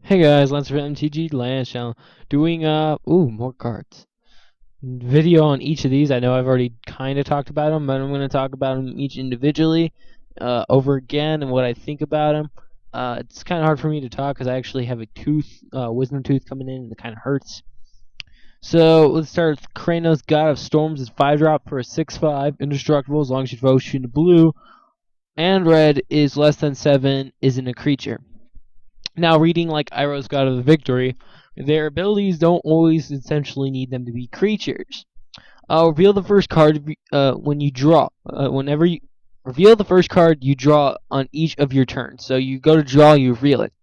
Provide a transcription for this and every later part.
Hey guys, Lance from MTG Lance channel. Doing more cards. Video on each of these. I know I've already kind of talked about them, but I'm going to talk about them each individually, over again, and what I think about them. It's kind of hard for me to talk because I actually have a wisdom tooth coming in, and it kind of hurts. So let's start with Kronos, God of Storms. Is 5-drop for a 6/5, indestructible as long as your devotion to blue and red is less than 7. Isn't a creature. Now, reading like Iroh's God of the Victory, their abilities don't always essentially need them to be creatures. Reveal the first card when you draw. Whenever you reveal the first card you draw on each of your turns. So you go to draw, you reveal it.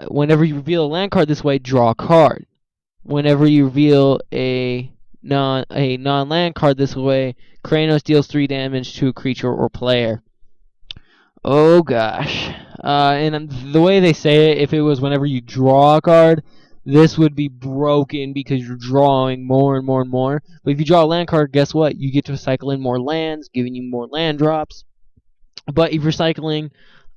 Whenever you reveal a land card this way, draw a card. Whenever you reveal a non-land card this way, Kronos deals 3 damage to a creature or player. Oh gosh. And the way they say it, if it was whenever you draw a card, this would be broken because you're drawing more and more and more. But if you draw a land card, guess what? You get to cycle in more lands, giving you more land drops. But if you're cycling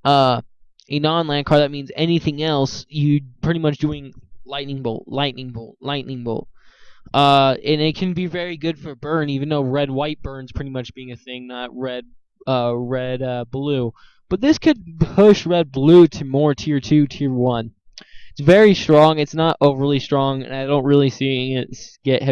a non-land card, that means anything else, you pretty much doing lightning bolt, lightning bolt, lightning bolt. And it can be very good for burn, even though red-white burns pretty much being a thing, not red-blue. But this could push red-blue to more tier 2, tier 1. It's very strong. It's not overly strong, and I don't really see it get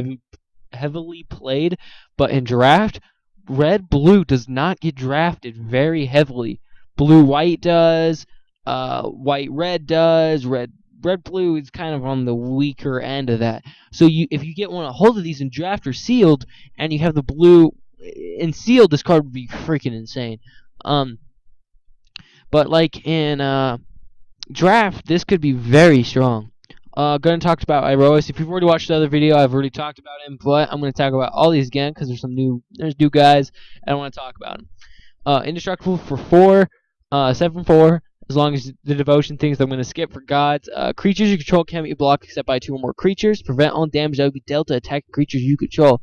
heavily played. But in draft, red-blue does not get drafted very heavily. Blue-white does. White-red does. Red-blue is kind of on the weaker end of that. So if you get a hold of these in draft or sealed, and you have the blue in sealed, this card would be freaking insane. But like in draft, this could be very strong. Gonna talk about Irohis. If you've already watched the other video, I've already talked about him, but I'm gonna talk about all these again because there's new guys, and I want to talk about him. Indestructible for 4, 7/4. As long as the devotion things I'm going to skip for gods. Creatures you control can't be blocked except by 2 or more creatures. Prevent all damage that would be dealt to attack creatures you control.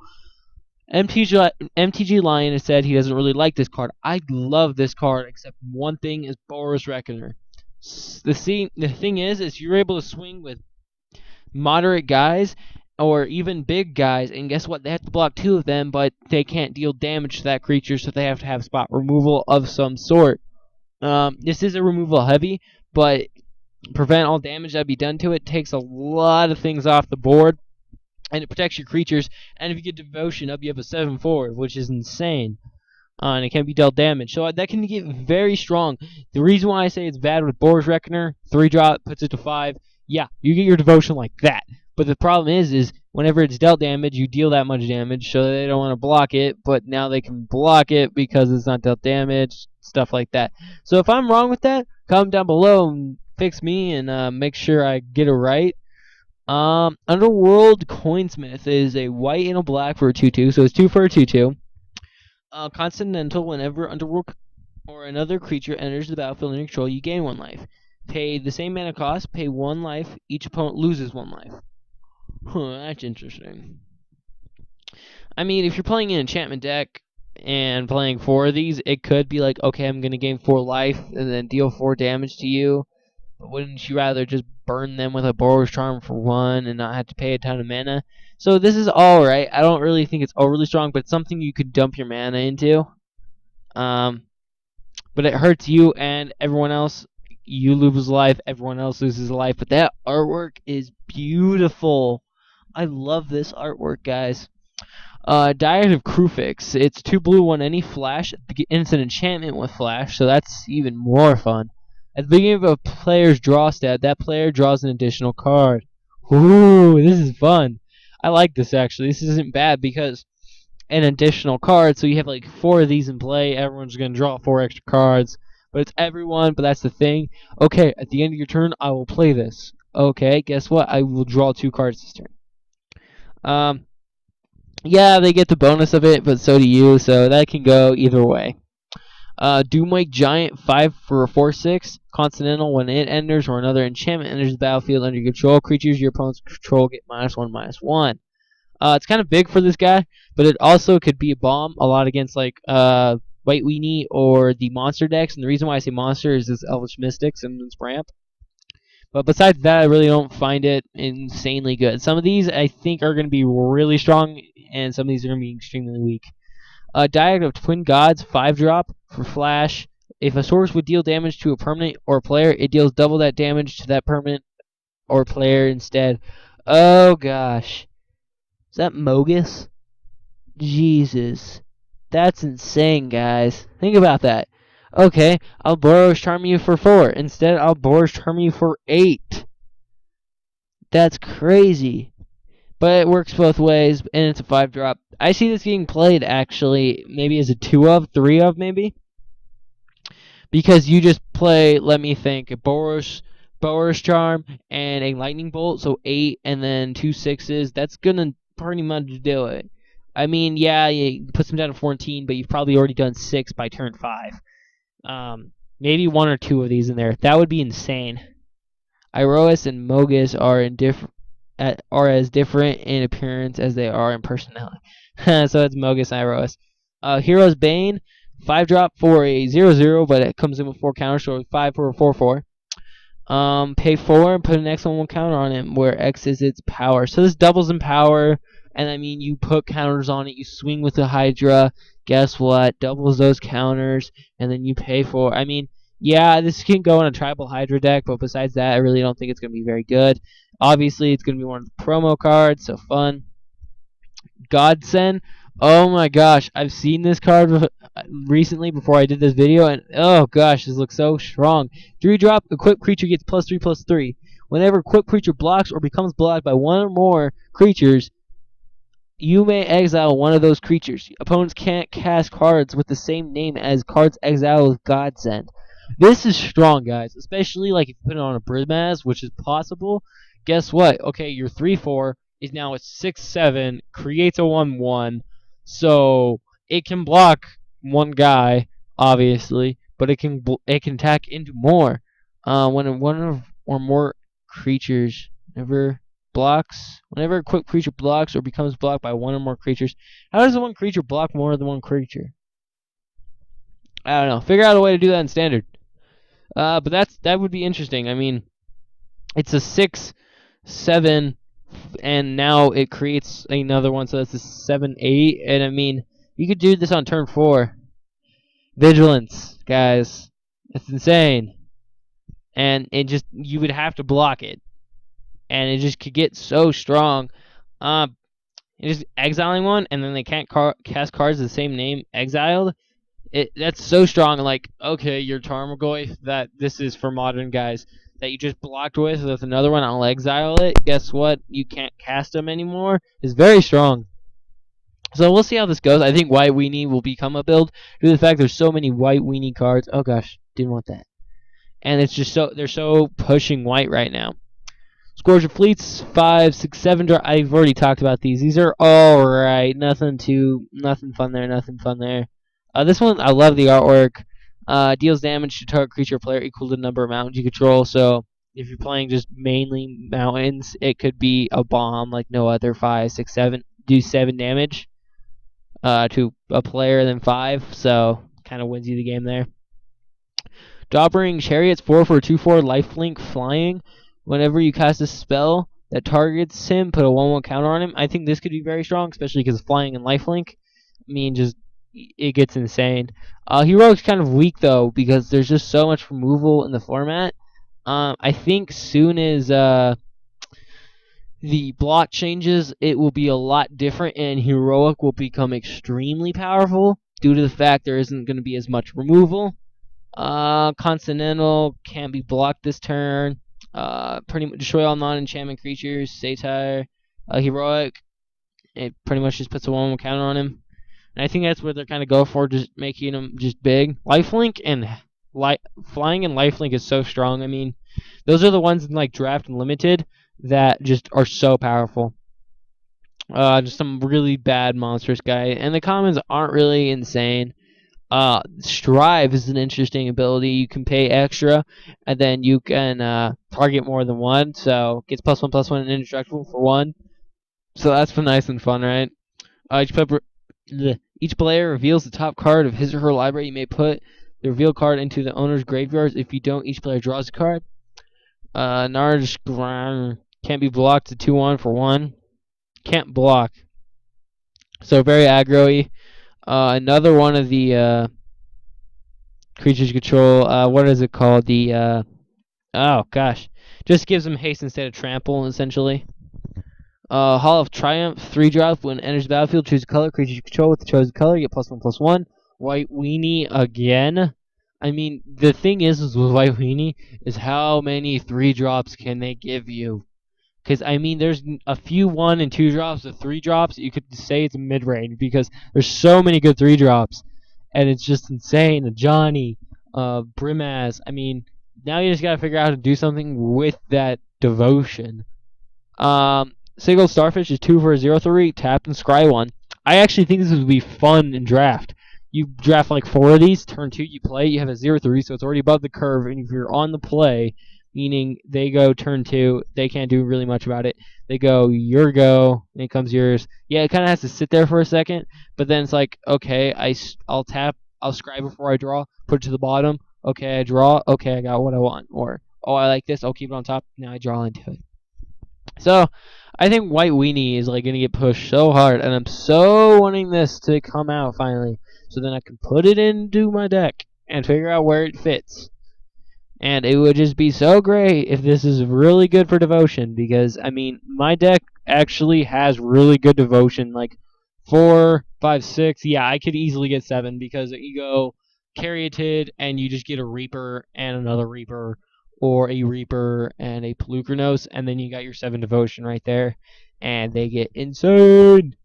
MTG Lion has said he doesn't really like this card. I love this card, except one thing is Boros Reckoner. The thing is you're able to swing with moderate guys or even big guys, and guess what? They have to block 2 of them, but they can't deal damage to that creature, so they have to have spot removal of some sort. This is a removal heavy, but prevent all damage that be done to it takes a lot of things off the board, and it protects your creatures. And if you get devotion up, you have a 7/4, which is insane. And it can be dealt damage, so that can get very strong. The reason why I say it's bad with Boros Reckoner, 3-drop puts it to 5. Yeah, you get your devotion like that. But the problem is whenever it's dealt damage, you deal that much damage, so they don't want to block it. But now they can block it because it's not dealt damage, stuff like that. So if I'm wrong with that, comment down below and fix me and make sure I get it right. Underworld Coinsmith is a white and a black for a 2/2, so it's 2 for a 2/2. Continental, whenever Underworld or another creature enters the battlefield under control, you gain 1 life. Pay the same mana cost, pay 1 life, each opponent loses 1 life. That's interesting. I mean, if you're playing an enchantment deck and playing 4 of these, it could be like, okay, I'm going to gain 4 life and then deal 4 damage to you. But wouldn't you rather just burn them with a Boros Charm for 1 and not have to pay a ton of mana? So this is alright. I don't really think it's overly strong, but it's something you could dump your mana into. But it hurts you and everyone else. You lose life, everyone else loses life. But that artwork is beautiful. I love this artwork, guys. Diet of Crufix. It's 2 blue, 1 any flash. And it's an enchantment with flash, so that's even more fun. At the beginning of a player's draw stat, that player draws an additional card. Ooh, this is fun. I like this, actually. This isn't bad because an additional card, so you have like 4 of these in play. Everyone's going to draw 4 extra cards. But it's everyone, but that's the thing. Okay, at the end of your turn, I will play this. Okay, guess what? I will draw 2 cards this turn. Yeah, they get the bonus of it, but so do you, so that can go either way. Doomwake Giant, 5 for a 4/6. Continental, when it enters or another enchantment enters the battlefield under your control, creatures your opponent's control get -1/-1. It's kind of big for this guy, but it also could be a bomb a lot against like White Weenie or the monster decks. And the reason why I say monster is this Elvish Mystics and this ramp. But besides that, I really don't find it insanely good. Some of these I think are going to be really strong, and some of these are going to be extremely weak. Diet of Twin Gods, 5-drop for Flash. If a source would deal damage to a permanent or player, it deals double that damage to that permanent or player instead. Oh gosh. Is that Mogus? Jesus. That's insane, guys. Think about that. Okay, I'll Boros Charm you for 4. Instead, I'll Boros Charm you for 8. That's crazy. But it works both ways, and it's a 5-drop. I see this getting played, actually, maybe as a 2 of, 3 of, maybe. Because you just play, let me think, a Boros Charm and a Lightning Bolt, so 8 and then 2 6s. That's going to pretty much do it. I mean, yeah, you put them down to 14, but you've probably already done 6 by turn 5. Maybe 1 or 2 of these in there. That would be insane. Iroas and Mogus are as different in appearance as they are in personality. So it's Mogus and Iroas. Hero's Bane, 5-drop for a 0/0, but it comes in with 4 counters, so 5 for a 4/4. Pay 4 and put an X on 1 counter on it, where X is its power. So this doubles in power, and I mean, you put counters on it, you swing with the Hydra, guess what? Doubles those counters, and then you pay 4. I mean, yeah, this can go in a tribal Hydra deck, but besides that, I really don't think it's going to be very good. Obviously, it's going to be one of the promo cards, so fun. Godsend. Oh my gosh, I've seen this card recently before I did this video, and oh gosh, this looks so strong. 3-drop, equipped creature gets +3/+3. Whenever equipped creature blocks or becomes blocked by one or more creatures, you may exile one of those creatures. Opponents can't cast cards with the same name as cards exiled with Godsend. This is strong, guys, especially like if you put it on a Brimaz, which is possible. Guess what? Okay, your 3/4 is now a 6/7, creates a 1/1, so it can block one guy, obviously, but it can attack into more. When one or more creatures whenever a quick creature blocks or becomes blocked by one or more creatures. How does one creature block more than one creature? I don't know. Figure out a way to do that in standard. But that would be interesting. I mean, it's a 6/7, and now it creates another one, so that's a 7/8. And I mean, you could do this on turn 4. Vigilance, guys. It's insane. And you would have to block it. And it just could get so strong. Just exiling one, and then they can't cast cards of the same name exiled. That's so strong. Like, okay, your Tarmogoyf, that this is for modern guys, that you just blocked with another one, I'll exile it. Guess what? You can't cast them anymore. It's very strong. So we'll see how this goes. I think White Weenie will become a build due to the fact there's so many White Weenie cards. Oh gosh, didn't want that. And it's just they're so pushing white right now. Scourge of Fleets, 5, 6, 7. I've already talked about these. These are all right. Nothing fun there. This one, I love the artwork. Deals damage to target creature or player equal to the number of mountains you control. So if you're playing just mainly mountains, it could be a bomb like no other. 5, 6, 7. Do 7 damage to a player, then 5. So kind of wins you the game there. Doppering Chariots, 4 for a 2/4 lifelink flying. Whenever you cast a spell that targets him, put a 1/1 counter on him. I think this could be very strong, especially because flying and lifelink. I mean, just it gets insane. Heroic's kind of weak though because there's just so much removal in the format. I think soon as the block changes, it will be a lot different, and Heroic will become extremely powerful due to the fact there isn't going to be as much removal. Continental can't be blocked this turn. Pretty much destroy all non-enchantment creatures. Satire. Heroic. It pretty much just puts a 1/1 counter on him. And I think that's what they're kind of going for, just making him just big. Lifelink and flying and lifelink is so strong. I mean, those are the ones in like draft and limited that just are so powerful. Just some really bad monstrous guy, and the commons aren't really insane. Strive is an interesting ability. You can pay extra, and then you can target more than one. So gets +1/+1 and Indestructible for 1. So that's nice and fun, right? Each player reveals the top card of his or her library. You may put the revealed card into the owner's graveyard. If you don't, each player draws a card. Narj can't be blocked to 2-1 for 1. Can't block. So very aggro-y. Another one of the creatures you control, what is it called? Oh gosh. Just gives them haste instead of trample, essentially. Hall of Triumph, 3-drop. When it enters the battlefield, choose a color. Creature you control with the chosen color, you get +1/+1. White Weenie again. I mean, the thing is with White Weenie, is how many 3-drops can they give you? Because, I mean, there's a few 1 and 2-drops, the 3-drops, you could say it's mid-range, because there's so many good 3-drops. And it's just insane. Johnny, Brimaz. I mean, now you just gotta figure out how to do something with that devotion. Single Starfish is 2 for a 0/3, tap and scry 1. I actually think this would be fun in draft. You draft like 4 of these, turn 2 you play, you have a 0/3, so it's already above the curve, and if you're on the play, meaning they go turn 2, they can't do really much about it. They go, your go, and it comes yours. Yeah, it kind of has to sit there for a second, but then it's like, okay, I'll tap, I'll scry before I draw, put it to the bottom, okay, I draw, okay, I got what I want. Or, oh, I like this, I'll keep it on top, now I draw into it. So, I think White Weenie is like gonna get pushed so hard, and I'm so wanting this to come out finally, so then I can put it into my deck and figure out where it fits. And it would just be so great if this is really good for devotion, because I mean, my deck actually has really good devotion, like 4, 5, 6. Yeah, I could easily get 7 because you go Charioted and you just get a Reaper and another Reaper, or a Reaper and a Pelucranos, and then you got your 7 devotion right there, and they get insane.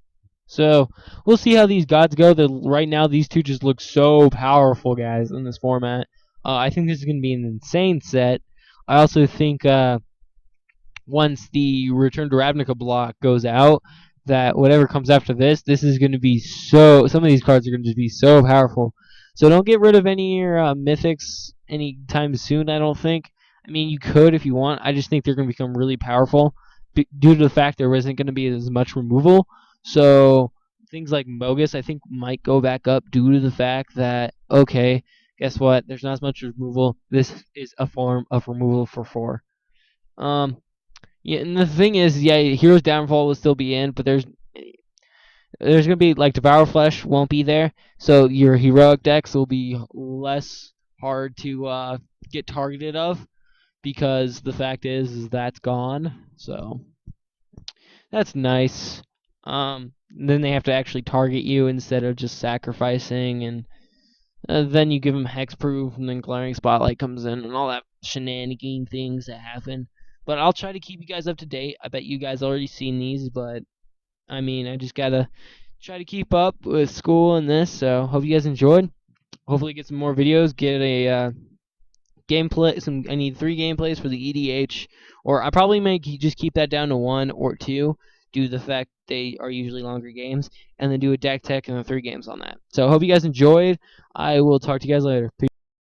So we'll see how these gods go. Right now, these two just look so powerful, guys, in this format. I think this is going to be an insane set. I also think once the Return to Ravnica block goes out, that whatever comes after this is going to be so. Some of these cards are going to just be so powerful. So don't get rid of any of your mythics anytime soon, I don't think. I mean, you could if you want. I just think they're going to become really powerful due to the fact there isn't going to be as much removal. So things like Mogus, I think, might go back up due to the fact that, okay, guess what? There's not as much removal. This is a form of removal for 4. Yeah, and the thing is, yeah, Hero's Downfall will still be in, but there's gonna be like Devour Flesh won't be there, so your heroic decks will be less hard to get targeted of, because the fact is that's gone. So that's nice. Then they have to actually target you instead of just sacrificing, and then you give them hexproof, and then Glaring Spotlight comes in, and all that shenanigan things that happen. But I'll try to keep you guys up to date. I bet you guys already seen these, but I mean, I just gotta try to keep up with school and this. So hope you guys enjoyed. Hopefully get some more videos. Get a gameplay. I need 3 gameplays for the EDH, or I probably may just keep that down to 1 or 2, due to the fact they are usually longer games, and then do a deck tech and then 3 games on that. So hope you guys enjoyed. I will talk to you guys later. Peace.